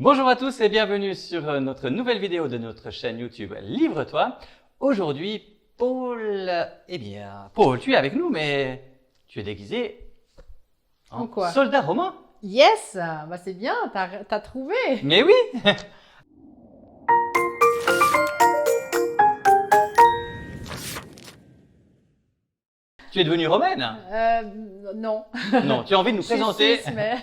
Bonjour à tous et bienvenue sur notre nouvelle vidéo de notre chaîne YouTube Livre-toi. Aujourd'hui, Paul, Paul, tu es avec nous, mais tu es déguisé en quoi? soldat romain. Yes, bah c'est bien, t'as trouvé. Mais oui. Tu es devenue romaine? Non. Non, tu as envie de nous Je suis présenter. suisse, mais...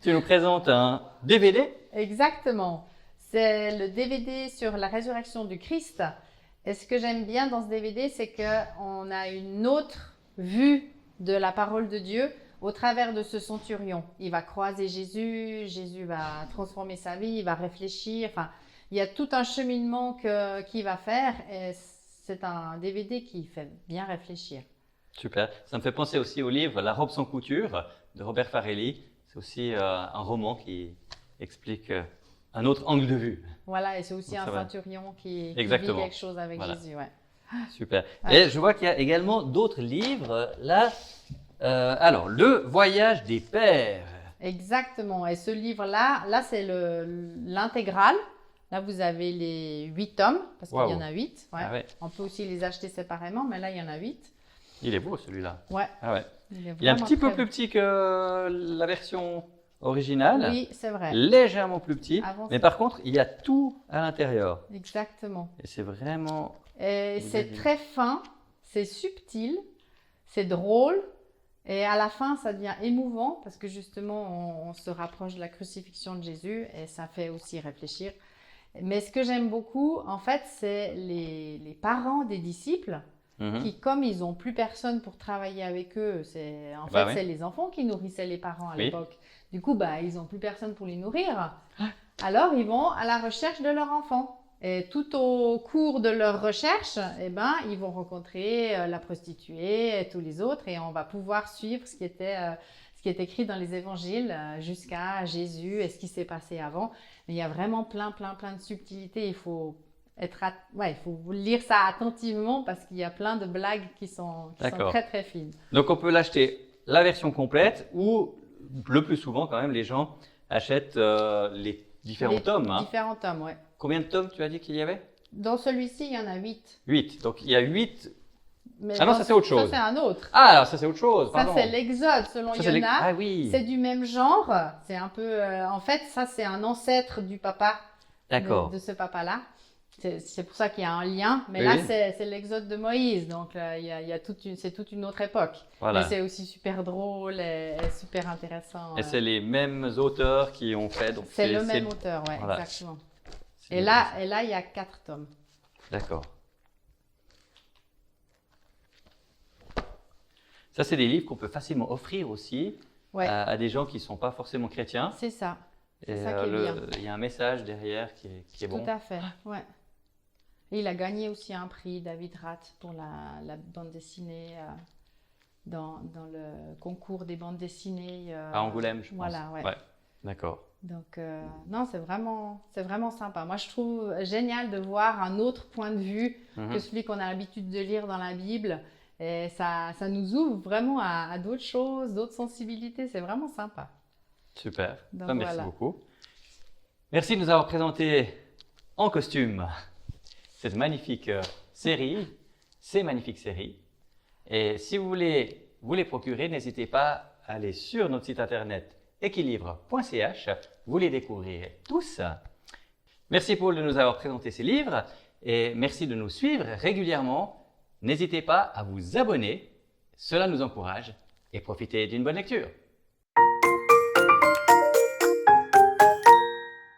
Tu nous présentes un DVD? Exactement. C'est le DVD sur la résurrection du Christ. Et ce que j'aime bien dans ce DVD, c'est qu'on a une autre vue de la parole de Dieu au travers de ce centurion. Il va croiser Jésus, Jésus va transformer sa vie, il va réfléchir. Enfin, il y a tout un cheminement qu'il va faire. Et c'est un DVD qui fait bien réfléchir. Super. Ça me fait penser aussi au livre La robe sans couture de Robert Farelli. C'est aussi un roman qui explique un autre angle de vue. Voilà, et c'est aussi Donc, un centurion qui vit quelque chose avec voilà. Jésus. Ouais. Super. Et je vois qu'il y a également d'autres livres là. Alors, Le voyage des pères. Exactement. Et ce livre-là, c'est l'intégrale. Là, vous avez les 8 tomes, parce qu'il y en a 8. Ouais. Ah ouais. On peut aussi les acheter séparément, mais là, il y en a 8. Il est beau celui-là. Ouais. Ah ouais. Il est Il est un petit peu très plus petit que la version originale. Oui, c'est vrai. Légèrement plus petit. Avant, mais par contre, il y a tout à l'intérieur. Exactement. Et c'est vraiment... Et c'est très fin, c'est subtil, c'est drôle. Et à la fin, ça devient émouvant parce que justement, on se rapproche de la crucifixion de Jésus et ça fait aussi réfléchir. Mais ce que j'aime beaucoup, en fait, c'est les parents des disciples qui, comme ils n'ont plus personne pour travailler avec eux, c'est les enfants qui nourrissaient les parents à l'époque. Du coup, ils n'ont plus personne pour les nourrir. Alors, ils vont à la recherche de leur enfant. Et tout au cours de leur recherche, ils vont rencontrer la prostituée et tous les autres et on va pouvoir suivre ce qui est écrit dans les évangiles jusqu'à Jésus et ce qui s'est passé avant. Mais il y a vraiment plein de subtilités. Il faut lire ça attentivement parce qu'il y a plein de blagues qui sont très très fines. Donc on peut l'acheter la version complète ou le plus souvent quand même les gens achètent les différents tomes. Différents tomes, ouais. Combien de tomes tu as dit qu'il y avait? Dans celui-ci, il y en a 8. 8. Donc il y a 8. Mais non, ça c'est autre chose. Ça c'est un autre. Ah, alors ça c'est autre chose. Ça c'est l'Exode selon Yona. Ah oui. C'est du même genre. C'est un peu. En fait, ça c'est un ancêtre du papa. D'accord. De ce papa-là. C'est pour ça qu'il y a un lien. Mais là, c'est l'Exode de Moïse. Donc c'est toute une autre époque. Voilà. Mais c'est aussi super drôle et super intéressant. Et c'est les mêmes auteurs qui ont fait. C'est le même auteur, ouais, voilà. Exactement. Et là, il y a 4 tomes. D'accord. Ça, c'est des livres qu'on peut facilement offrir aussi à des gens qui ne sont pas forcément chrétiens. C'est ça. C'est ça qui est bien. Il y a un message derrière qui est bon. Tout à fait, ouais. Et il a gagné aussi un prix, David Rath, pour la bande dessinée dans le concours des bandes dessinées. À Angoulême, je pense. Voilà, ouais. D'accord. Donc, non, c'est vraiment sympa. Moi, je trouve génial de voir un autre point de vue que celui qu'on a l'habitude de lire dans la Bible. Et ça nous ouvre vraiment à d'autres choses, d'autres sensibilités. C'est vraiment sympa. Super. Donc, merci beaucoup. Merci de nous avoir présenté en costume cette magnifique série, ces magnifiques séries. Et si vous voulez vous les procurer, n'hésitez pas à aller sur notre site internet equilivre.ch. Vous les découvrirez tous. Merci Paul de nous avoir présenté ces livres et merci de nous suivre régulièrement. N'hésitez pas à vous abonner, cela nous encourage et profitez d'une bonne lecture.